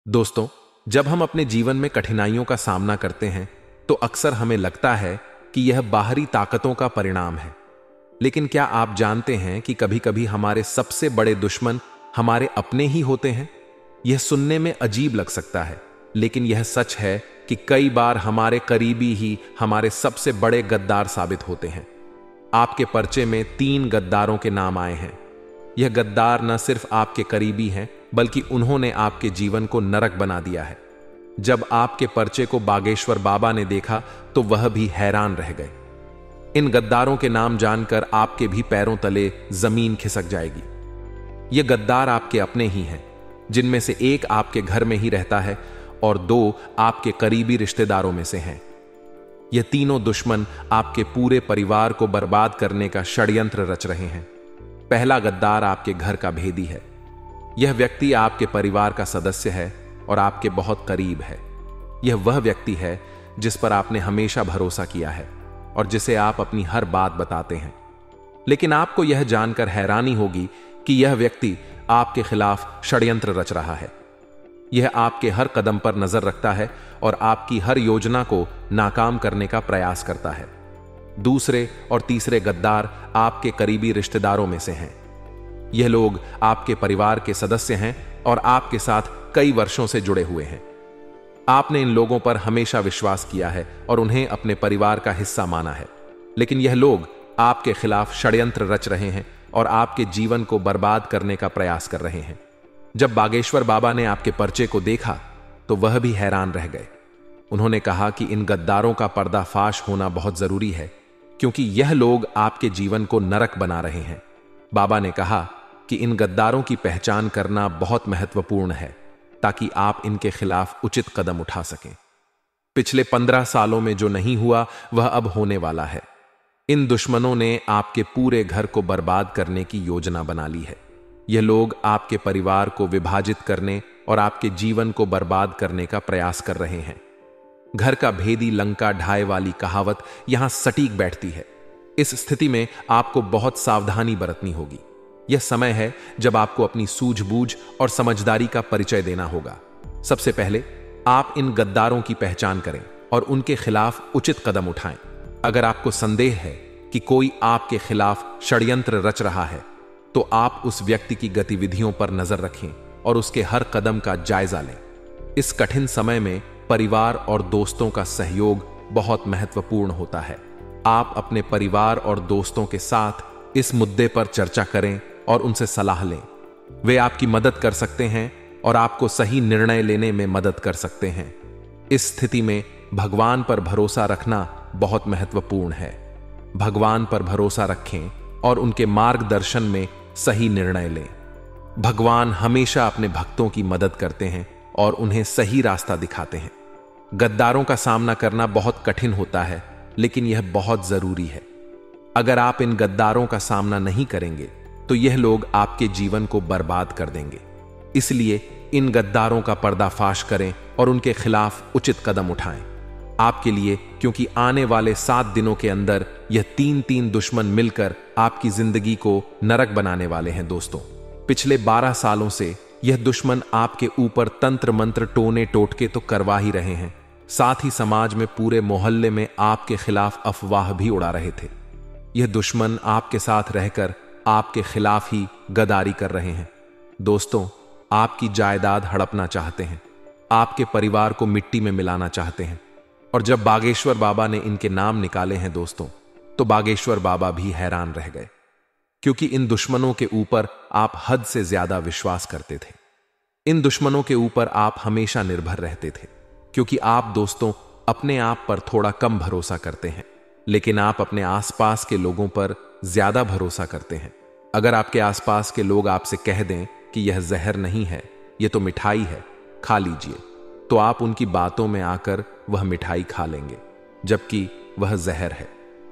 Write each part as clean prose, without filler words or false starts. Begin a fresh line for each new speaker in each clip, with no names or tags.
दोस्तों, जब हम अपने जीवन में कठिनाइयों का सामना करते हैं तो अक्सर हमें लगता है कि यह बाहरी ताकतों का परिणाम है। लेकिन क्या आप जानते हैं कि कभी-कभी हमारे सबसे बड़े दुश्मन हमारे अपने ही होते हैं? यह सुनने में अजीब लग सकता है, लेकिन यह सच है कि कई बार हमारे करीबी ही हमारे सबसे बड़े गद्दार साबित होते हैं। आपके पर्चे में 3 गद्दारों के नाम आए हैं। यह गद्दार न सिर्फ आपके करीबी हैं, बल्कि उन्होंने आपके जीवन को नरक बना दिया है। जब आपके पर्चे को बागेश्वर बाबा ने देखा तो वह भी हैरान रह गए। इन गद्दारों के नाम जानकर आपके भी पैरों तले जमीन खिसक जाएगी। ये गद्दार आपके अपने ही हैं, जिनमें से एक आपके घर में ही रहता है और 2 आपके करीबी रिश्तेदारों में से हैं। ये तीनों दुश्मन आपके पूरे परिवार को बर्बाद करने का षड्यंत्र रच रहे हैं। पहला गद्दार आपके घर का भेदी है। यह व्यक्ति आपके परिवार का सदस्य है और आपके बहुत करीब है। यह वह व्यक्ति है जिस पर आपने हमेशा भरोसा किया है और जिसे आप अपनी हर बात बताते हैं। लेकिन आपको यह जानकर हैरानी होगी कि यह व्यक्ति आपके खिलाफ षड्यंत्र रच रहा है। यह आपके हर कदम पर नजर रखता है और आपकी हर योजना को नाकाम करने का प्रयास करता है। दूसरे और तीसरे गद्दार आपके करीबी रिश्तेदारों में से हैं। यह लोग आपके परिवार के सदस्य हैं और आपके साथ कई वर्षों से जुड़े हुए हैं। आपने इन लोगों पर हमेशा विश्वास किया है और उन्हें अपने परिवार का हिस्सा माना है। लेकिन यह लोग आपके खिलाफ षड्यंत्र रच रहे हैं और आपके जीवन को बर्बाद करने का प्रयास कर रहे हैं। जब बागेश्वर बाबा ने आपके पर्चे को देखा तो वह भी हैरान रह गए। उन्होंने कहा कि इन गद्दारों का पर्दाफाश होना बहुत जरूरी है, क्योंकि यह लोग आपके जीवन को नरक बना रहे हैं। बाबा ने कहा कि इन गद्दारों की पहचान करना बहुत महत्वपूर्ण है, ताकि आप इनके खिलाफ उचित कदम उठा सकें। पिछले 15 सालों में जो नहीं हुआ वह अब होने वाला है। इन दुश्मनों ने आपके पूरे घर को बर्बाद करने की योजना बना ली है। यह लोग आपके परिवार को विभाजित करने और आपके जीवन को बर्बाद करने का प्रयास कर रहे हैं। घर का भेदी लंका ढाए वाली कहावत यहां सटीक बैठती है। इस स्थिति में आपको बहुत सावधानी बरतनी होगी। यह समय है जब आपको अपनी सूझबूझ और समझदारी का परिचय देना होगा। सबसे पहले आप इन गद्दारों की पहचान करें और उनके खिलाफ उचित कदम उठाएं। अगर आपको संदेह है कि कोई आपके खिलाफ षड्यंत्र रच रहा है, तो आप उस व्यक्ति की गतिविधियों पर नजर रखें और उसके हर कदम का जायजा लें। इस कठिन समय में परिवार और दोस्तों का सहयोग बहुत महत्वपूर्ण होता है। आप अपने परिवार और दोस्तों के साथ इस मुद्दे पर चर्चा करें और उनसे सलाह लें। वे आपकी मदद कर सकते हैं और आपको सही निर्णय लेने में मदद कर सकते हैं। इस स्थिति में भगवान पर भरोसा रखना बहुत महत्वपूर्ण है। भगवान पर भरोसा रखें और उनके मार्गदर्शन में सही निर्णय लें। भगवान हमेशा अपने भक्तों की मदद करते हैं और उन्हें सही रास्ता दिखाते हैं। गद्दारों का सामना करना बहुत कठिन होता है, लेकिन यह बहुत जरूरी है। अगर आप इन गद्दारों का सामना नहीं करेंगे तो यह लोग आपके जीवन को बर्बाद कर देंगे। इसलिए इन गद्दारों का पर्दाफाश करें और उनके खिलाफ उचित कदम उठाएं। आपके लिए, क्योंकि आने वाले 7 दिनों के अंदर यह 3 दुश्मन मिलकर आपकी जिंदगी को नरक बनाने वाले हैं। दोस्तों, पिछले 12 सालों से यह दुश्मन आपके ऊपर तंत्र मंत्र टोने टोटके तो करवा ही रहे हैं, साथ ही समाज में पूरे मोहल्ले में आपके खिलाफ अफवाह भी उड़ा रहे थे। यह दुश्मन आपके साथ रहकर आपके खिलाफ ही गद्दारी कर रहे हैं। दोस्तों, आपकी जायदाद हड़पना चाहते हैं, आपके परिवार को मिट्टी में मिलाना चाहते हैं। और जब बागेश्वर बाबा ने इनके नाम निकाले हैं दोस्तों, तो बागेश्वर बाबा भी हैरान रह गए, क्योंकि इन दुश्मनों के ऊपर आप हद से ज्यादा विश्वास करते थे। इन दुश्मनों के ऊपर आप हमेशा निर्भर रहते थे, क्योंकि आप दोस्तों अपने आप पर थोड़ा कम भरोसा करते हैं, लेकिन आप अपने आसपास के लोगों पर ज्यादा भरोसा करते हैं। अगर आपके आसपास के लोग आपसे कह दें कि यह जहर नहीं है, यह तो मिठाई है, खा लीजिए, तो आप उनकी बातों में आकर वह मिठाई खा लेंगे, जबकि वह जहर है।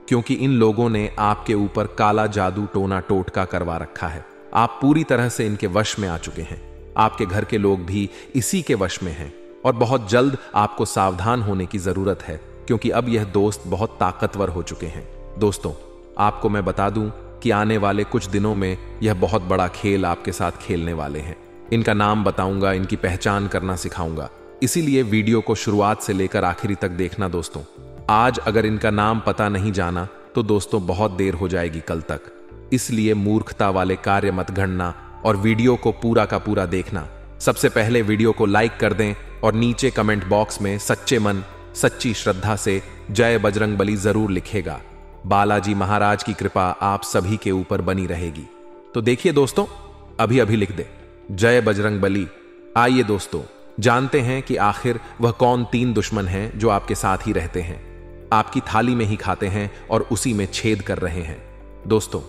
क्योंकि इन लोगों ने आपके ऊपर काला जादू टोना टोटका करवा रखा है। आप पूरी तरह से इनके वश में आ चुके हैं। आपके घर के लोग भी इसी के वश में हैं और बहुत जल्द आपको सावधान होने की जरूरत है, क्योंकि अब यह दोस्त बहुत ताकतवर हो चुके हैं। दोस्तों, आपको मैं बता दूं कि आने वाले कुछ दिनों में यह बहुत बड़ा खेल आपके साथ खेलने वाले हैं। इनका नाम बताऊंगा, इनकी पहचान करना सिखाऊंगा। इसीलिए वीडियो को शुरुआत से लेकर आखिरी तक देखना दोस्तों। आज अगर इनका नाम पता नहीं जाना तो दोस्तों बहुत देर हो जाएगी कल तक। इसलिए मूर्खता वाले कार्य मत गढ़ना और वीडियो को पूरा का पूरा देखना। सबसे पहले वीडियो को लाइक कर दें और नीचे कमेंट बॉक्स में सच्चे मन सच्ची श्रद्धा से जय बजरंगबली जरूर लिखेगा। बालाजी महाराज की कृपा आप सभी के ऊपर बनी रहेगी। तो देखिए दोस्तों, अभी अभी लिख दे जय बजरंगबली। आइए दोस्तों, जानते हैं कि आखिर वह कौन 3 दुश्मन हैं जो आपके साथ ही रहते हैं, आपकी थाली में ही खाते हैं और उसी में छेद कर रहे हैं। दोस्तों,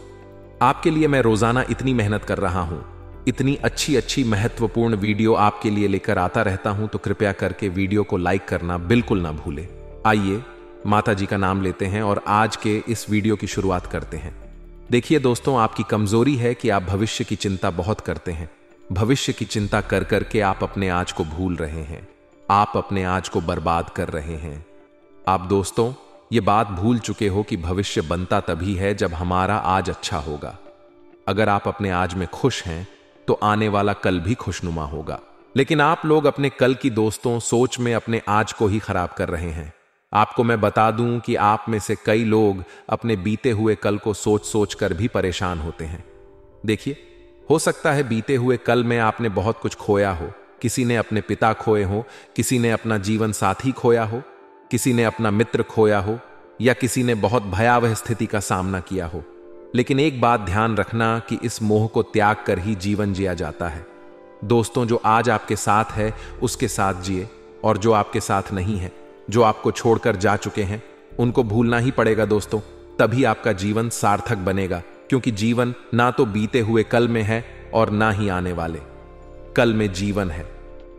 आपके लिए मैं रोजाना इतनी मेहनत कर रहा हूं, इतनी अच्छी महत्वपूर्ण वीडियो आपके लिए लेकर आता रहता हूं, तो कृपया करके वीडियो को लाइक करना बिल्कुल ना भूले। आइए माता जी का नाम लेते हैं और आज के इस वीडियो की शुरुआत करते हैं। देखिए दोस्तों, आपकी कमजोरी है कि आप भविष्य की चिंता बहुत करते हैं। भविष्य की चिंता कर करके आप अपने आज को भूल रहे हैं, आप अपने आज को बर्बाद कर रहे हैं। आप दोस्तों ये बात भूल चुके हो कि भविष्य बनता तभी है जब हमारा आज अच्छा होगा। अगर आप अपने आज में खुश हैं तो आने वाला कल भी खुशनुमा होगा। लेकिन आप लोग अपने कल की दोस्तों सोच में अपने आज को ही खराब कर रहे हैं। आपको मैं बता दूं कि आप में से कई लोग अपने बीते हुए कल को सोच सोच कर भी परेशान होते हैं। देखिए, हो सकता है बीते हुए कल में आपने बहुत कुछ खोया हो। किसी ने अपने पिता खोए हो, किसी ने अपना जीवन साथी खोया हो, किसी ने अपना मित्र खोया हो, या किसी ने बहुत भयावह स्थिति का सामना किया हो। लेकिन एक बात ध्यान रखना कि इस मोह को त्याग कर ही जीवन जिया जाता है। दोस्तों, जो आज आपके साथ है उसके साथ जिए, और जो आपके साथ नहीं है, जो आपको छोड़कर जा चुके हैं, उनको भूलना ही पड़ेगा दोस्तों। तभी आपका जीवन सार्थक बनेगा, क्योंकि जीवन ना तो बीते हुए कल में है और ना ही आने वाले कल में जीवन है।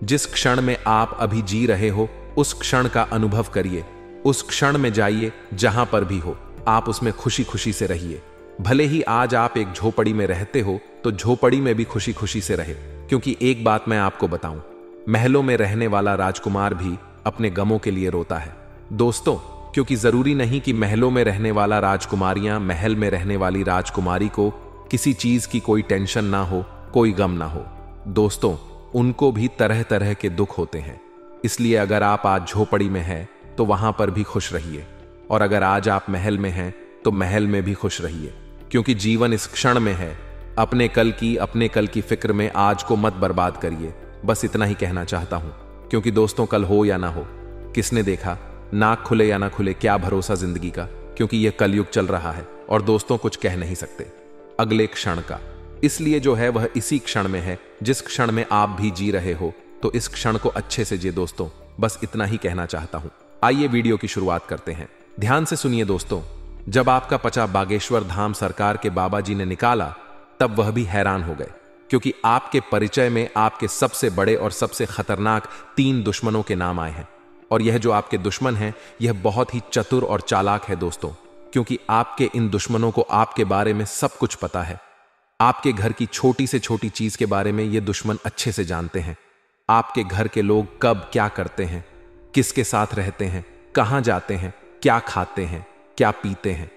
जिस क्षण में आप अभी जी रहे हो उस क्षण का अनुभव करिए, उस क्षण में जाइए। जहां पर भी हो आप उसमें खुशी खुशी से रहिए। भले ही आज आप एक झोपड़ी में रहते हो तो झोपड़ी में भी खुशी खुशी से रहे, क्योंकि एक बात मैं आपको बताऊं, महलों में रहने वाला राजकुमार भी अपने गमों के लिए रोता है दोस्तों। क्योंकि जरूरी नहीं कि महलों में रहने वाला राजकुमारियां महल में रहने वाली राजकुमारी को किसी चीज की कोई टेंशन ना हो, कोई गम ना हो। दोस्तों, उनको भी तरह तरह के दुख होते हैं। इसलिए अगर आप आज झोपड़ी में हैं तो वहां पर भी खुश रहिए, और अगर आज आप महल में हैं तो महल में भी खुश रहिए, क्योंकि जीवन इस क्षण में है। अपने कल की फिक्र में आज को मत बर्बाद करिए। बस इतना ही कहना चाहता हूं, क्योंकि दोस्तों कल हो या ना हो, किसने देखा, नाक खुले या ना खुले, क्या भरोसा जिंदगी का, क्योंकि यह कलयुग चल रहा है और दोस्तों कुछ कह नहीं सकते अगले क्षण का। इसलिए जो है वह इसी क्षण में है। जिस क्षण में आप भी जी रहे हो तो इस क्षण को अच्छे से जिए दोस्तों। बस इतना ही कहना चाहता हूं। आइए वीडियो की शुरुआत करते हैं। ध्यान से सुनिए दोस्तों। जब आपका पचा बागेश्वर धाम सरकार के बाबा जी ने निकाला तब वह भी हैरान हो गए, क्योंकि आपके परिचय में आपके सबसे बड़े और सबसे खतरनाक 3 दुश्मनों के नाम आए हैं। और यह जो आपके दुश्मन हैं यह बहुत ही चतुर और चालाक है दोस्तों, क्योंकि आपके इन दुश्मनों को आपके बारे में सब कुछ पता है। आपके घर की छोटी से छोटी चीज के बारे में ये दुश्मन अच्छे से जानते हैं। आपके घर के लोग कब क्या करते हैं, किसके साथ रहते हैं, कहां जाते हैं, क्या खाते हैं, क्या पीते हैं।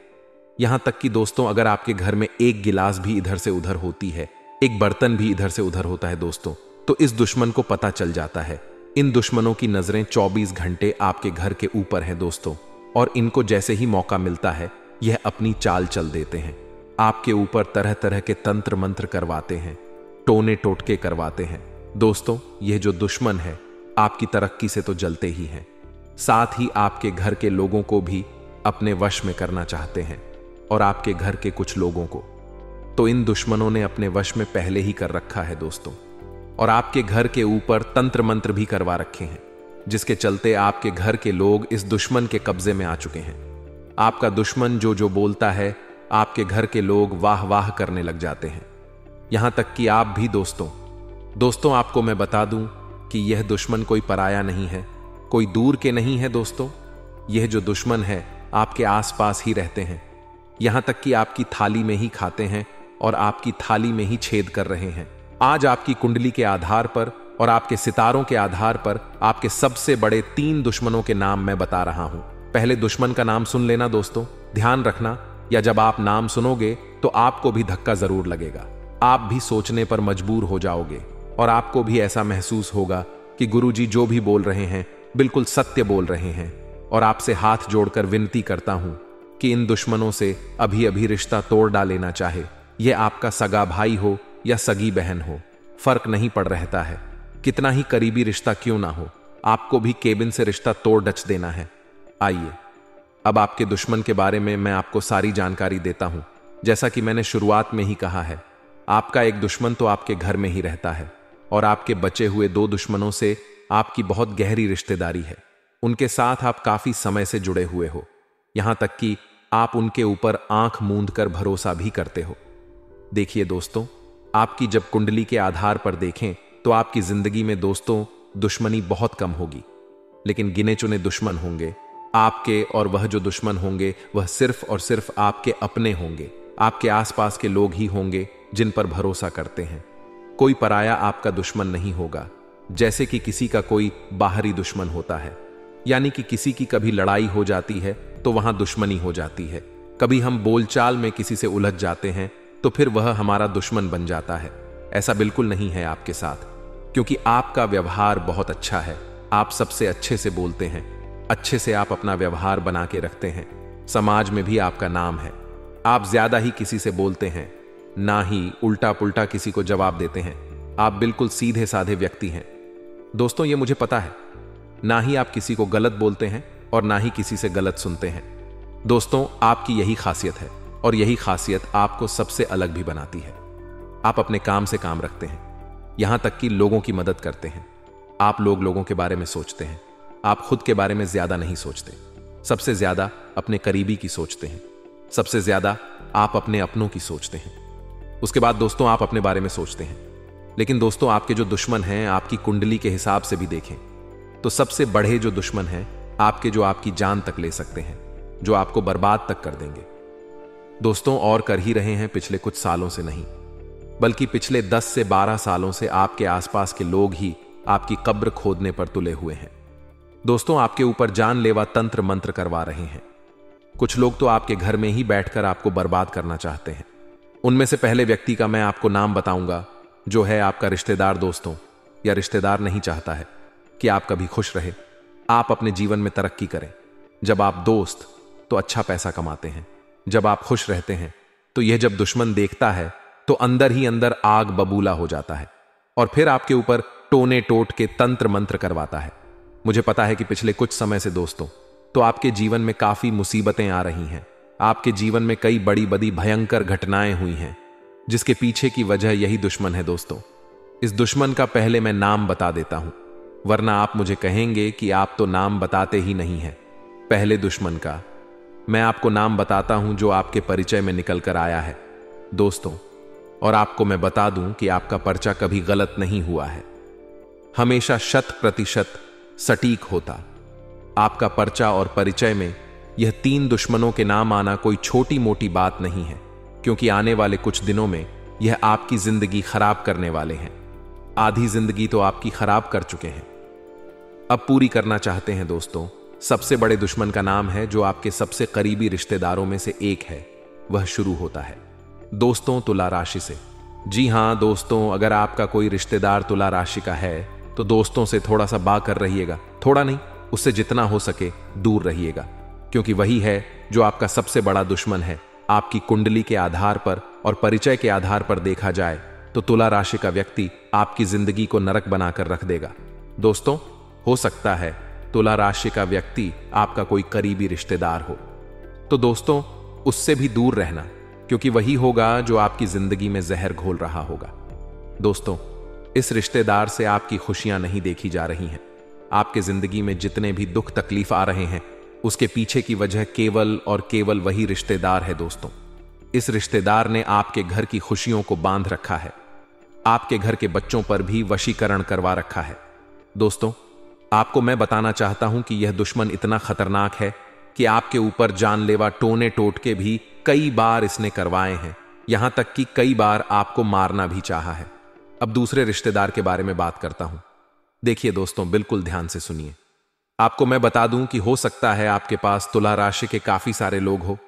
यहां तक कि दोस्तों, अगर आपके घर में एक गिलास भी इधर से उधर होती है, एक बर्तन भी इधर से उधर होता है दोस्तों, तो इस दुश्मन को पता चल जाता है। इन दुश्मनों की नजरें 24 घंटे आपके घर के ऊपर हैं दोस्तों, और इनको जैसे ही मौका मिलता है यह अपनी चाल चल देते हैं। आपके ऊपर तरह तरह के तंत्र मंत्र करवाते हैं, टोने टोटके करवाते हैं। दोस्तों, यह जो दुश्मन है आपकी तरक्की से तो जलते ही हैं, साथ ही आपके घर के लोगों को भी अपने वश में करना चाहते हैं, और आपके घर के कुछ लोगों को तो इन दुश्मनों ने अपने वश में पहले ही कर रखा है दोस्तों। और आपके घर के ऊपर तंत्र मंत्र भी करवा रखे हैं, जिसके चलते आपके घर के लोग इस दुश्मन के कब्जे में आ चुके हैं। आपका दुश्मन जो जो बोलता है आपके घर के लोग वाह वाह करने लग जाते हैं, यहां तक कि आप भी दोस्तों आपको मैं बता दूं कि यह दुश्मन कोई पराया नहीं है, कोई दूर के नहीं है दोस्तों। यह जो दुश्मन है आपके आसपास ही रहते हैं, यहां तक कि आपकी थाली में ही खाते हैं और आपकी थाली में ही छेद कर रहे हैं। आज आपकी कुंडली के आधार पर और आपके सितारों के आधार पर आपके सबसे बड़े 3 दुश्मनों के नाम मैं बता रहा हूं। पहले दुश्मन का नाम सुन लेना दोस्तों, ध्यान रखना, या जब आप नाम सुनोगे तो आपको भी धक्का जरूर लगेगा, आप भी सोचने पर मजबूर हो जाओगे। और आपको भी ऐसा महसूस होगा कि गुरुजी जो भी बोल रहे हैं बिल्कुल सत्य बोल रहे हैं। और आपसे हाथ जोड़कर विनती करता हूं कि इन दुश्मनों से अभी अभी रिश्ता तोड़ डालेना, चाहे यह आपका सगा भाई हो या सगी बहन हो, फर्क नहीं पड़ रहता है। कितना ही करीबी रिश्ता क्यों ना हो, आपको भी केबिन से रिश्ता तोड़ डच देना है। आइए अब आपके दुश्मन के बारे में मैं आपको सारी जानकारी देता हूं। जैसा कि मैंने शुरुआत में ही कहा है, आपका एक दुश्मन तो आपके घर में ही रहता है और आपके बचे हुए 2 दुश्मनों से आपकी बहुत गहरी रिश्तेदारी है। उनके साथ आप काफी समय से जुड़े हुए हो, यहां तक कि आप उनके ऊपर आंख मूंद कर भरोसा भी करते हो। देखिए दोस्तों, आपकी जब कुंडली के आधार पर देखें तो आपकी जिंदगी में दोस्तों दुश्मनी बहुत कम होगी, लेकिन गिने चुने दुश्मन होंगे आपके, और वह जो दुश्मन होंगे वह सिर्फ और सिर्फ आपके अपने होंगे। आपके आसपास के लोग ही होंगे जिन पर भरोसा करते हैं। कोई पराया आपका दुश्मन नहीं होगा, जैसे कि किसी का कोई बाहरी दुश्मन होता है। यानी कि किसी की कभी लड़ाई हो जाती है तो वहां दुश्मनी हो जाती है, कभी हम बोलचाल में किसी से उलझ जाते हैं तो फिर वह हमारा दुश्मन बन जाता है। ऐसा बिल्कुल नहीं है आपके साथ, क्योंकि आपका व्यवहार बहुत अच्छा है। आप सबसे अच्छे से बोलते हैं, अच्छे से आप अपना व्यवहार बना के रखते हैं, समाज में भी आपका नाम है। आप ज्यादा ही किसी से बोलते हैं, ना ही उल्टा पुल्टा किसी को जवाब देते हैं। आप बिल्कुल सीधे साधे व्यक्ति हैं दोस्तों, ये मुझे पता है। ना ही आप किसी को गलत बोलते हैं और ना ही किसी से गलत सुनते हैं। दोस्तों, आपकी यही खासियत है और यही खासियत आपको सबसे अलग भी बनाती है। आप अपने काम से काम रखते हैं, यहां तक कि लोगों की मदद करते हैं। आप लोगों के बारे में सोचते हैं, आप खुद के बारे में ज्यादा नहीं सोचते। सबसे ज्यादा अपने करीबी की सोचते हैं, सबसे ज्यादा आप अपने अपनों की सोचते हैं। उसके बाद दोस्तों आप अपने बारे में सोचते हैं। लेकिन दोस्तों, आपके जो दुश्मन हैं, आपकी कुंडली के हिसाब से भी देखें तो सबसे बड़े जो दुश्मन हैं आपके, जो आपकी जान तक ले सकते हैं, जो आपको बर्बाद तक कर देंगे दोस्तों, और कर ही रहे हैं पिछले कुछ सालों से नहीं, बल्कि पिछले 10 से 12 सालों से आपके आसपास के लोग ही आपकी कब्र खोदने पर तुले हुए हैं। दोस्तों, आपके ऊपर जानलेवा तंत्र मंत्र करवा रहे हैं। कुछ लोग तो आपके घर में ही बैठकर आपको बर्बाद करना चाहते हैं। उनमें से पहले व्यक्ति का मैं आपको नाम बताऊंगा, जो है आपका रिश्तेदार। दोस्तों, या रिश्तेदार नहीं चाहता है कि आप कभी खुश रहे, आप अपने जीवन में तरक्की करें। जब आप दोस्त तो अच्छा पैसा कमाते हैं, जब आप खुश रहते हैं तो यह जब दुश्मन देखता है तो अंदर ही अंदर आग बबूला हो जाता है और फिर आपके ऊपर टोने टोट के तंत्र मंत्र करवाता है। मुझे पता है कि पिछले कुछ समय से दोस्तों तो आपके जीवन में काफी मुसीबतें आ रही हैं। आपके जीवन में कई बड़ी बड़ी भयंकर घटनाएं हुई हैं, जिसके पीछे की वजह यही दुश्मन है। दोस्तों, इस दुश्मन का पहले मैं नाम बता देता हूं, वरना आप मुझे कहेंगे कि आप तो नाम बताते ही नहीं हैं। पहले दुश्मन का मैं आपको नाम बताता हूं जो आपके परिचय में निकल कर आया है दोस्तों, और आपको मैं बता दूं कि आपका पर्चा कभी गलत नहीं हुआ है, हमेशा 100% सटीक होता। आपका पर्चा और परिचय में यह 3 दुश्मनों के नाम आना कोई छोटी मोटी बात नहीं है, क्योंकि आने वाले कुछ दिनों में यह आपकी जिंदगी खराब करने वाले हैं। आधी जिंदगी तो आपकी खराब कर चुके हैं, अब पूरी करना चाहते हैं। दोस्तों, सबसे बड़े दुश्मन का नाम है जो आपके सबसे करीबी रिश्तेदारों में से एक है। वह शुरू होता है दोस्तों तुला राशि से। जी हां दोस्तों, अगर आपका कोई रिश्तेदार तुला राशि का है तो दोस्तों से थोड़ा सा बाकर रहिएगा, थोड़ा नहीं, उससे जितना हो सके दूर रहिएगा, क्योंकि वही है जो आपका सबसे बड़ा दुश्मन है। आपकी कुंडली के आधार पर और परिचय के आधार पर देखा जाए तो तुला राशि का व्यक्ति आपकी जिंदगी को नरक बनाकर रख देगा। दोस्तों, हो सकता है तुला राशि का व्यक्ति आपका कोई करीबी रिश्तेदार हो, तो दोस्तों उससे भी दूर रहना, क्योंकि वही होगा जो आपकी जिंदगी में जहर घोल रहा होगा। दोस्तों, इस रिश्तेदार से आपकी खुशियां नहीं देखी जा रही हैं। आपके जिंदगी में जितने भी दुख तकलीफ आ रहे हैं, उसके पीछे की वजह केवल और केवल वही रिश्तेदार है। दोस्तों, इस रिश्तेदार ने आपके घर की खुशियों को बांध रखा है, आपके घर के बच्चों पर भी वशीकरण करवा रखा है। दोस्तों, आपको मैं बताना चाहता हूं कि यह दुश्मन इतना खतरनाक है कि आपके ऊपर जानलेवा टोने टोटके भी कई बार इसने करवाए हैं, यहां तक कि कई बार आपको मारना भी चाहा है। अब दूसरे रिश्तेदार के बारे में बात करता हूं। देखिए दोस्तों, बिल्कुल ध्यान से सुनिए। आपको मैं बता दूं कि हो सकता है आपके पास तुला राशि के काफी सारे लोग हो,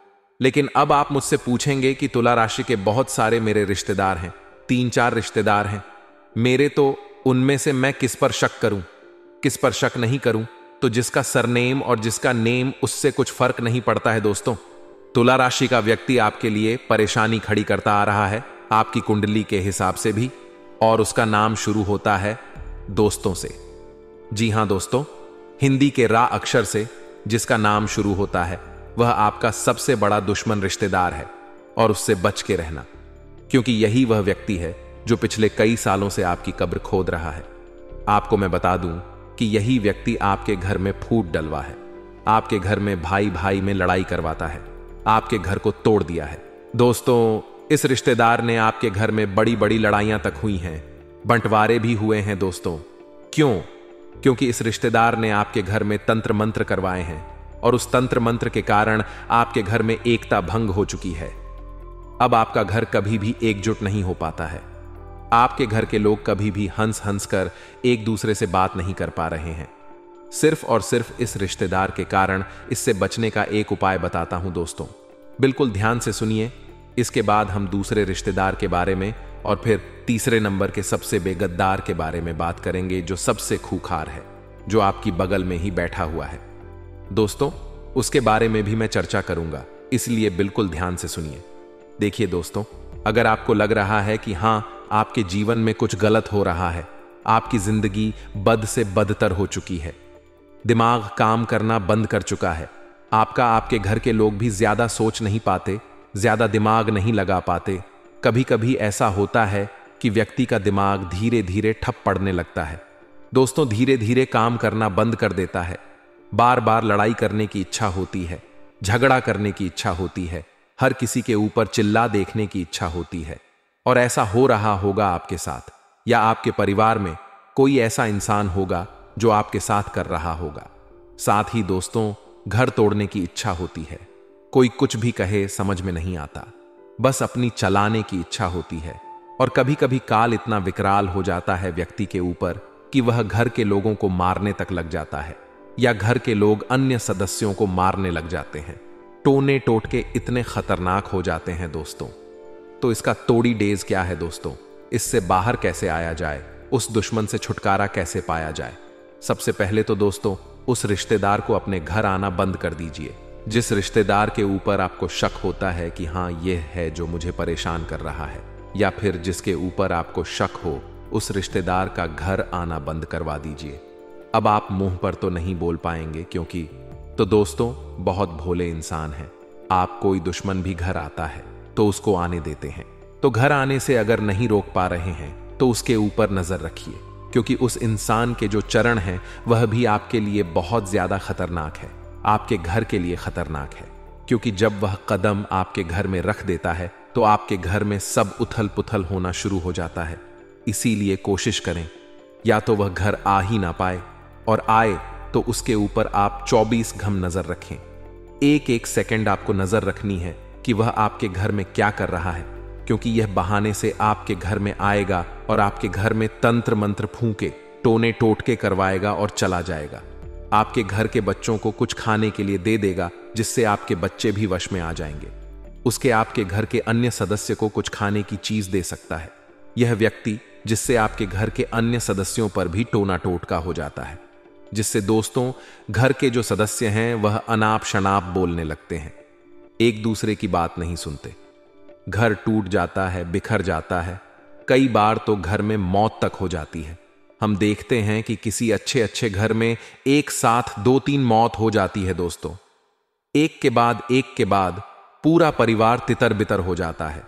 लेकिन अब आप मुझसे पूछेंगे कि तुला राशि के बहुत सारे मेरे रिश्तेदार हैं, 3-4 रिश्तेदार हैं, मेरे तो उनमें से मैं किस पर शक करूं, किस पर शक नहीं करूं, तो जिसका सरनेम और जिसका नेम उससे कुछ फर्क नहीं पड़ता है दोस्तों। तुला राशि का व्यक्ति आपके लिए परेशानी खड़ी करता आ रहा है, आपकी कुंडली के हिसाब से भी, और उसका नाम शुरू होता है दोस्तों से। जी हां दोस्तों, हिंदी के रा अक्षर से जिसका नाम शुरू होता है वह आपका सबसे बड़ा दुश्मन रिश्तेदार है, और उससे बच के रहना, क्योंकि यही वह व्यक्ति है जो पिछले कई सालों से आपकी कब्र खोद रहा है। आपको मैं बता दूं कि यही व्यक्ति आपके घर में फूट डलवा है, आपके घर में भाई भाई में लड़ाई करवाता है, आपके घर को तोड़ दिया है। दोस्तों, इस रिश्तेदार ने आपके घर में बड़ी बड़ी लड़ाइयां तक हुई हैं, बंटवारे भी हुए हैं दोस्तों। क्यों? क्योंकि इस रिश्तेदार ने आपके घर में तंत्र मंत्र करवाए हैं, और उस तंत्र मंत्र के कारण आपके घर में एकता भंग हो चुकी है। अब आपका घर कभी भी एकजुट नहीं हो पाता है। आपके घर के लोग कभी भी हंस हंस कर एक दूसरे से बात नहीं कर पा रहे हैं, सिर्फ और सिर्फ इस रिश्तेदार के कारण। इससे बचने का एक उपाय बताता हूं दोस्तों, बिल्कुल ध्यान से सुनिए। इसके बाद हम दूसरे रिश्तेदार के बारे में और फिर तीसरे नंबर के सबसे बेगद्दार के बारे में बात करेंगे, जो सबसे खूंखार है, जो आपकी बगल में ही बैठा हुआ है। दोस्तों, उसके बारे में भी मैं चर्चा करूंगा, इसलिए बिल्कुल ध्यान से सुनिए। देखिए दोस्तों, अगर आपको लग रहा है कि हां, आपके जीवन में कुछ गलत हो रहा है, आपकी जिंदगी बद से बदतर हो चुकी है, दिमाग काम करना बंद कर चुका है, आपके घर के लोग भी ज्यादा सोच नहीं पाते, ज्यादा दिमाग नहीं लगा पाते। कभी कभी ऐसा होता है कि व्यक्ति का दिमाग धीरे धीरे ठप पड़ने लगता है दोस्तों, धीरे धीरे काम करना बंद कर देता है। बार बार लड़ाई करने की इच्छा होती है, झगड़ा करने की इच्छा होती है, हर किसी के ऊपर चिल्ला देखने की इच्छा होती है। और ऐसा हो रहा होगा आपके साथ, या आपके परिवार में कोई ऐसा इंसान होगा जो आपके साथ कर रहा होगा। साथ ही दोस्तों, घर तोड़ने की इच्छा होती है। कोई कुछ भी कहे समझ में नहीं आता, बस अपनी चलाने की इच्छा होती है। और कभी कभी काल इतना विकराल हो जाता है व्यक्ति के ऊपर कि वह घर के लोगों को मारने तक लग जाता है, या घर के लोग अन्य सदस्यों को मारने लग जाते हैं। टोने टोटके इतने खतरनाक हो जाते हैं दोस्तों। तो इसका तोड़ी डेज क्या है दोस्तों? इससे बाहर कैसे आया जाए, उस दुश्मन से छुटकारा कैसे पाया जाए? सबसे पहले तो दोस्तों, उस रिश्तेदार को अपने घर आना बंद कर दीजिए। जिस रिश्तेदार के ऊपर आपको शक होता है कि हां, यह है जो मुझे परेशान कर रहा है, या फिर जिसके ऊपर आपको शक हो, उस रिश्तेदार का घर आना बंद करवा दीजिए। अब आप मुंह पर तो नहीं बोल पाएंगे, क्योंकि तो दोस्तों, बहुत भोले इंसान हैं आप। कोई दुश्मन भी घर आता है तो उसको आने देते हैं। तो घर आने से अगर नहीं रोक पा रहे हैं तो उसके ऊपर नजर रखिए, क्योंकि उस इंसान के जो चरण हैं वह भी आपके लिए बहुत ज्यादा खतरनाक है, आपके घर के लिए खतरनाक है। क्योंकि जब वह कदम आपके घर में रख देता है तो आपके घर में सब उथल पुथल होना शुरू हो जाता है। इसीलिए कोशिश करें, या तो वह घर आ ही ना पाए, और आए तो उसके ऊपर आप 24 घम नजर रखें। एक एक सेकंड आपको नजर रखनी है कि वह आपके घर में क्या कर रहा है, क्योंकि यह बहाने से आपके घर में आएगा और आपके घर में तंत्र मंत्र फूंके, टोने टोटके करवाएगा और चला जाएगा। आपके घर के बच्चों को कुछ खाने के लिए दे देगा, जिससे आपके बच्चे भी वश में आ जाएंगे। उसके आपके घर के अन्य सदस्य को कुछ खाने की चीज दे सकता है यह व्यक्ति, जिससे आपके घर के अन्य सदस्यों पर भी टोना टोटका हो जाता है, जिससे दोस्तों, घर के जो सदस्य हैं वह अनाप शनाप बोलने लगते हैं, एक दूसरे की बात नहीं सुनते। घर टूट जाता है, बिखर जाता है। कई बार तो घर में मौत तक हो जाती है। हम देखते हैं कि किसी अच्छे अच्छे घर में एक साथ 2-3 मौत हो जाती है दोस्तों। एक के बाद पूरा परिवार तितर बितर हो जाता है।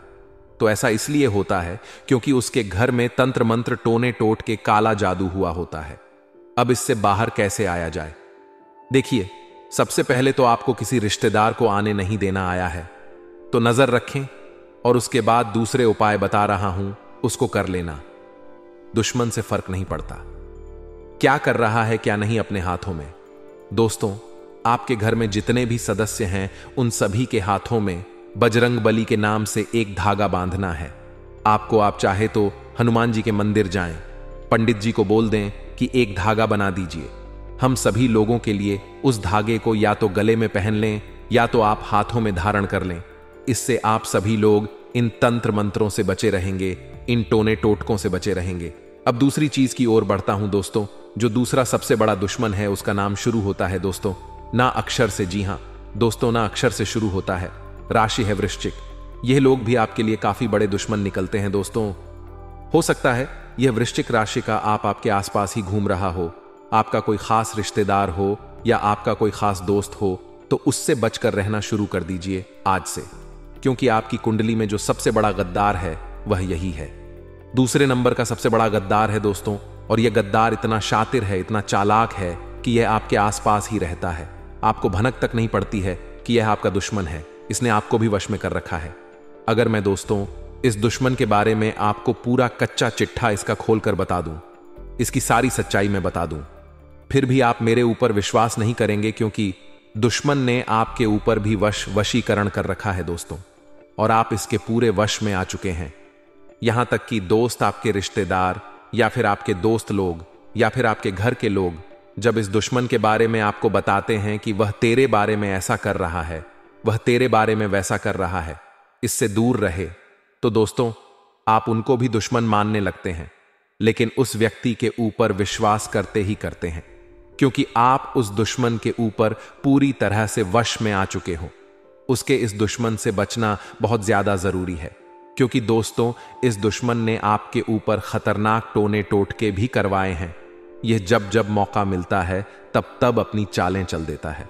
तो ऐसा इसलिए होता है क्योंकि उसके घर में तंत्र मंत्र, टोने टोट के काला जादू हुआ होता है। अब इससे बाहर कैसे आया जाए? देखिए, सबसे पहले तो आपको किसी रिश्तेदार को आने नहीं देना आया है तो नजर रखें, और उसके बाद दूसरे उपाय बता रहा हूं, उसको कर लेना। दुश्मन से फर्क नहीं पड़ता क्या कर रहा है क्या नहीं अपने हाथों में। दोस्तों, आपके घर में जितने भी सदस्य हैं उन सभी के हाथों में बजरंग बली के नाम से एक धागा बांधना है। आप चाहे तो हनुमान जी के मंदिर जाएं, पंडित जी को बोल दें कि एक धागा बना दीजिए। हम सभी लोगों के लिए उस धागे को या तो गले में पहन लें या तो आप हाथों में धारण कर लें। इससे आप सभी लोग इन तंत्र मंत्रों से बचे रहेंगे, इन टोने टोटकों से बचे रहेंगे। अब दूसरी चीज की ओर बढ़ता हूं दोस्तों। जो दूसरा सबसे बड़ा दुश्मन है उसका नाम शुरू होता है दोस्तों ना अक्षर से। जी हां दोस्तों, ना अक्षर से शुरू होता है। राशि है वृश्चिक। यह लोग भी आपके लिए काफी बड़े दुश्मन निकलते हैं दोस्तों। हो सकता है यह वृश्चिक राशि का आपके आसपास ही घूम रहा हो, आपका कोई खास रिश्तेदार हो या आपका कोई खास दोस्त हो, तो उससे बचकर रहना शुरू कर दीजिए आज से, क्योंकि आपकी कुंडली में जो सबसे बड़ा गद्दार है वह यही है। दूसरे नंबर का सबसे बड़ा गद्दार है दोस्तों, और यह गद्दार इतना शातिर है, इतना चालाक है कि यह आपके आसपास ही रहता है। आपको भनक तक नहीं पड़ती है कि यह आपका दुश्मन है। इसने आपको भी वश में कर रखा है। अगर मैं दोस्तों इस दुश्मन के बारे में आपको पूरा कच्चा चिट्ठा इसका खोलकर बता दूं, इसकी सारी सच्चाई मैं बता दूं, फिर भी आप मेरे ऊपर विश्वास नहीं करेंगे, क्योंकि दुश्मन ने आपके ऊपर भी वशीकरण कर रखा है दोस्तों, और आप इसके पूरे वश में आ चुके हैं। यहां तक कि दोस्त, आपके रिश्तेदार या फिर आपके दोस्त लोग या फिर आपके घर के लोग जब इस दुश्मन के बारे में आपको बताते हैं कि वह तेरे बारे में ऐसा कर रहा है, वह तेरे बारे में वैसा कर रहा है, इससे दूर रहे, तो दोस्तों आप उनको भी दुश्मन मानने लगते हैं, लेकिन उस व्यक्ति के ऊपर विश्वास करते ही करते हैं, क्योंकि आप उस दुश्मन के ऊपर पूरी तरह से वश में आ चुके हो। उसके इस दुश्मन से बचना बहुत ज्यादा जरूरी है, क्योंकि दोस्तों इस दुश्मन ने आपके ऊपर खतरनाक टोने टोटके भी करवाए हैं। यह जब जब मौका मिलता है तब तब अपनी चालें चल देता है।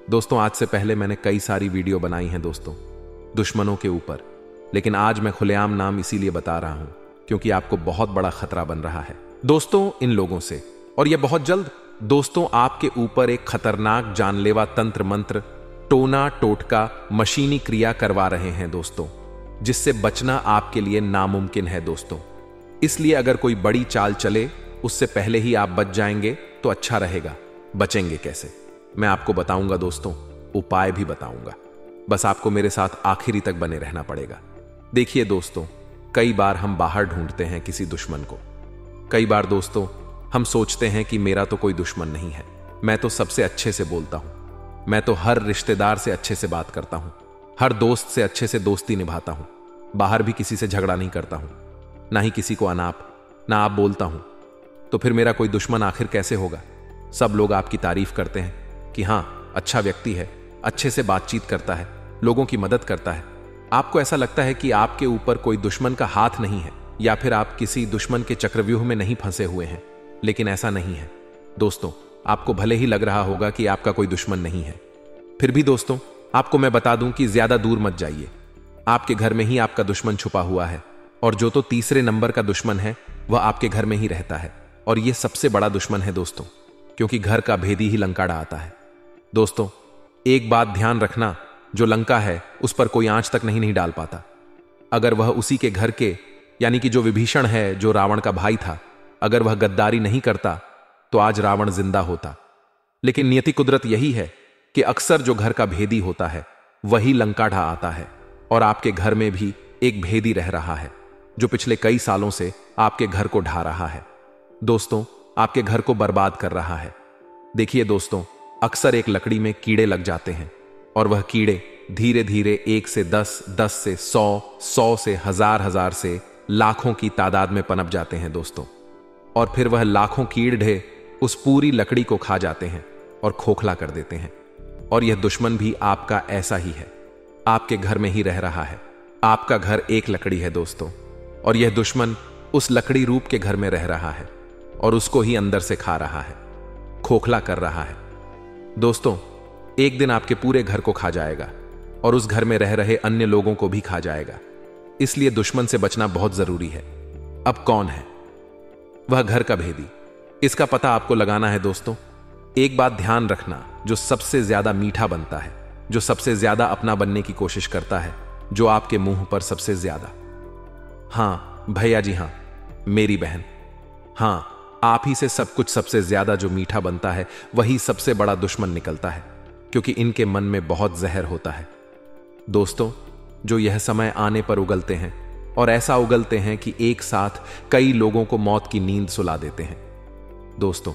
दोस्तों आज से पहले मैंने कई सारी वीडियो बनाई हैं दोस्तों दुश्मनों के ऊपर, लेकिन आज मैं खुलेआम नाम इसीलिए बता रहा हूं क्योंकि आपको बहुत बड़ा खतरा बन रहा है दोस्तों इन लोगों से, और यह बहुत जल्द दोस्तों आपके ऊपर एक खतरनाक जानलेवा तंत्र मंत्र, टोना टोटका, मशीनी क्रिया करवा रहे हैं दोस्तों, जिससे बचना आपके लिए नामुमकिन है दोस्तों। इसलिए अगर कोई बड़ी चाल चले उससे पहले ही आप बच जाएंगे तो अच्छा रहेगा। बचेंगे कैसे मैं आपको बताऊंगा दोस्तों, उपाय भी बताऊंगा, बस आपको मेरे साथ आखिरी तक बने रहना पड़ेगा। देखिए दोस्तों, कई बार हम बाहर ढूंढते हैं किसी दुश्मन को। कई बार दोस्तों हम सोचते हैं कि मेरा तो कोई दुश्मन नहीं है, मैं तो सबसे अच्छे से बोलता हूं, मैं तो हर रिश्तेदार से अच्छे से बात करता हूं, हर दोस्त से अच्छे से दोस्ती निभाता हूं, बाहर भी किसी से झगड़ा नहीं करता हूं, ना ही किसी को अनाप ना आप बोलता हूं, तो फिर मेरा कोई दुश्मन आखिर कैसे होगा? सब लोग आपकी तारीफ करते हैं कि हां अच्छा व्यक्ति है, अच्छे से बातचीत करता है, लोगों की मदद करता है। आपको ऐसा लगता है कि आपके ऊपर कोई दुश्मन का हाथ नहीं है, या फिर आप किसी दुश्मन के चक्रव्यूह में नहीं फंसे हुए हैं, लेकिन ऐसा नहीं है दोस्तों। आपको भले ही लग रहा होगा कि आपका कोई दुश्मन नहीं है, फिर भी दोस्तों आपको मैं बता दूं कि ज्यादा दूर मत जाइए। आपके घर में ही आपका दुश्मन छुपा हुआ है, और जो तो तीसरे नंबर का दुश्मन है वह आपके घर में ही रहता है, और यह सबसे बड़ा दुश्मन है दोस्तों, क्योंकि घर का भेदी ही लंका डालता है। दोस्तों एक बात ध्यान रखना, जो लंका है उस पर कोई आंच तक नहीं डाल पाता। अगर वह उसी के घर के, यानी कि जो विभीषण है, जो रावण का भाई था, अगर वह गद्दारी नहीं करता तो आज रावण जिंदा होता। लेकिन नियति कुदरत यही है कि अक्सर जो घर का भेदी होता है वही लंका ढा आता है, और आपके घर में भी एक भेदी रह रहा है जो पिछले कई सालों से आपके घर को ढा रहा है दोस्तों, आपके घर को बर्बाद कर रहा है। देखिए दोस्तों, अक्सर एक लकड़ी में कीड़े लग जाते हैं, और वह कीड़े धीरे धीरे 1 से 10, 10 से 100, 100 से 1000 से लाखों की तादाद में पनप जाते हैं दोस्तों, और फिर वह लाखों कीड़े उस पूरी लकड़ी को खा जाते हैं और खोखला कर देते हैं। और यह दुश्मन भी आपका ऐसा ही है, आपके घर में ही रह रहा है। आपका घर एक लकड़ी है दोस्तों, और यह दुश्मन उस लकड़ी रूप के घर में रह रहा है और उसको ही अंदर से खा रहा है, खोखला कर रहा है। दोस्तों एक दिन आपके पूरे घर को खा जाएगा और उस घर में रह रहे अन्य लोगों को भी खा जाएगा। इसलिए दुश्मन से बचना बहुत जरूरी है। अब कौन है वह घर का भेदी? इसका पता आपको लगाना है दोस्तों। एक बात ध्यान रखना, जो सबसे ज्यादा मीठा बनता है, जो सबसे ज्यादा अपना बनने की कोशिश करता है, जो आपके मुंह पर सबसे ज्यादा, हां भैया जी हां मेरी बहन, हां आप ही से सब कुछ सबसे ज्यादा जो मीठा बनता है वही सबसे बड़ा दुश्मन निकलता है, क्योंकि इनके मन में बहुत जहर होता है दोस्तों, जो यह समय आने पर उगलते हैं, और ऐसा उगलते हैं कि एक साथ कई लोगों को मौत की नींद सुला देते हैं दोस्तों।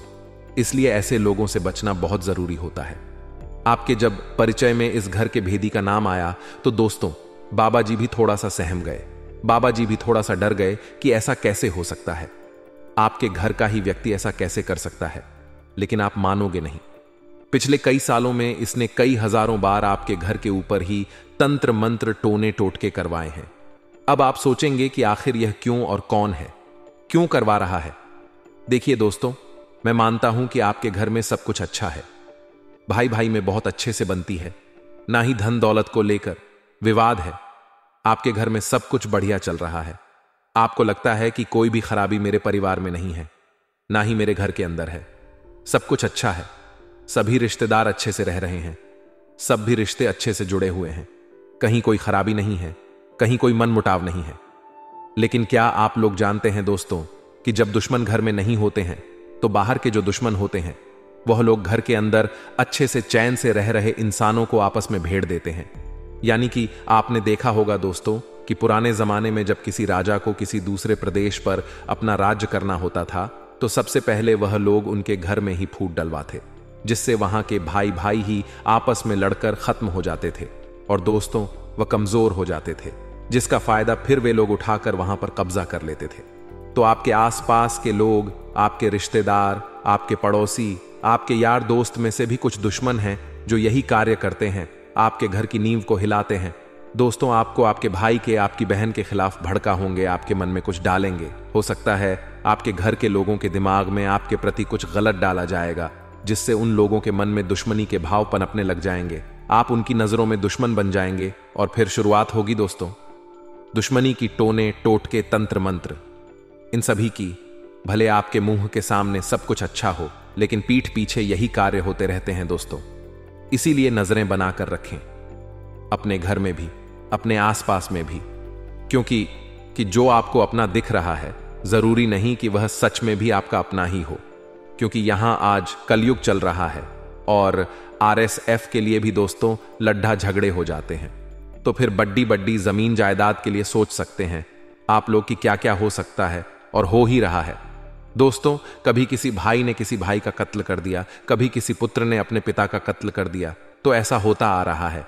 इसलिए ऐसे लोगों से बचना बहुत जरूरी होता है। आपके जब परिचय में इस घर के भेदी का नाम आया तो दोस्तों बाबा जी भी थोड़ा सा सहम गए, बाबा जी भी थोड़ा सा डर गए कि ऐसा कैसे हो सकता है। आपके घर का ही व्यक्ति ऐसा कैसे कर सकता है? लेकिन आप मानोगे नहीं, पिछले कई सालों में इसने कई हजारों बार आपके घर के ऊपर ही तंत्र मंत्र टोने टोटके करवाए हैं। अब आप सोचेंगे कि आखिर यह क्यों और कौन है, क्यों करवा रहा है? देखिए दोस्तों, मैं मानता हूं कि आपके घर में सब कुछ अच्छा है, भाई भाई में बहुत अच्छे से बनती है, ना ही धन दौलत को लेकर विवाद है। आपके घर में सब कुछ बढ़िया चल रहा है। आपको लगता है कि कोई भी खराबी मेरे परिवार में नहीं है, ना ही मेरे घर के अंदर है। सब कुछ अच्छा है, सभी रिश्तेदार अच्छे से रह रहे हैं, सब भी रिश्ते अच्छे से जुड़े हुए हैं, कहीं कोई खराबी नहीं है, कहीं कोई मनमुटाव नहीं है। लेकिन क्या आप लोग जानते हैं दोस्तों कि जब दुश्मन घर में नहीं होते हैं तो बाहर के जो दुश्मन होते हैं वह लोग घर के अंदर अच्छे से चैन से रह रहे इंसानों को आपस में भेड़ देते हैं। यानी कि आपने देखा होगा दोस्तों कि पुराने जमाने में जब किसी राजा को किसी दूसरे प्रदेश पर अपना राज्य करना होता था तो सबसे पहले वह लोग उनके घर में ही फूट डलवाते, जिससे वहां के भाई भाई ही आपस में लड़कर खत्म हो जाते थे और दोस्तों वह कमजोर हो जाते थे, जिसका फायदा फिर वे लोग उठाकर वहां पर कब्जा कर लेते थे। तो आपके आसपास के लोग, आपके रिश्तेदार, आपके पड़ोसी, आपके यार दोस्त में से भी कुछ दुश्मन हैं जो यही कार्य करते हैं, आपके घर की नींव को हिलाते हैं। दोस्तों, आपको आपके भाई के, आपकी बहन के खिलाफ भड़का होंगे, आपके मन में कुछ डालेंगे। हो सकता है आपके घर के लोगों के दिमाग में आपके प्रति कुछ गलत डाला जाएगा, जिससे उन लोगों के मन में दुश्मनी के भाव पनपने लग जाएंगे। आप उनकी नजरों में दुश्मन बन जाएंगे और फिर शुरुआत होगी दोस्तों दुश्मनी की, टोने टोटके, तंत्र मंत्र, इन सभी की। भले आपके मुंह के सामने सब कुछ अच्छा हो, लेकिन पीठ पीछे यही कार्य होते रहते हैं दोस्तों। इसीलिए नजरें बनाकर रखें, अपने घर में भी, अपने आसपास में भी, क्योंकि जो आपको अपना दिख रहा है जरूरी नहीं कि वह सच में भी आपका अपना ही हो। क्योंकि यहां आज कलयुग चल रहा है और RSF के लिए भी दोस्तों लड्ढा झगड़े हो जाते हैं। तो फिर बड्डी बड्डी जमीन जायदाद के लिए सोच सकते हैं आप लोग कि क्या क्या हो सकता है, और हो ही रहा है दोस्तों। कभी किसी भाई ने किसी भाई का कत्ल कर दिया, कभी किसी पुत्र ने अपने पिता का कत्ल कर दिया। तो ऐसा होता आ रहा है।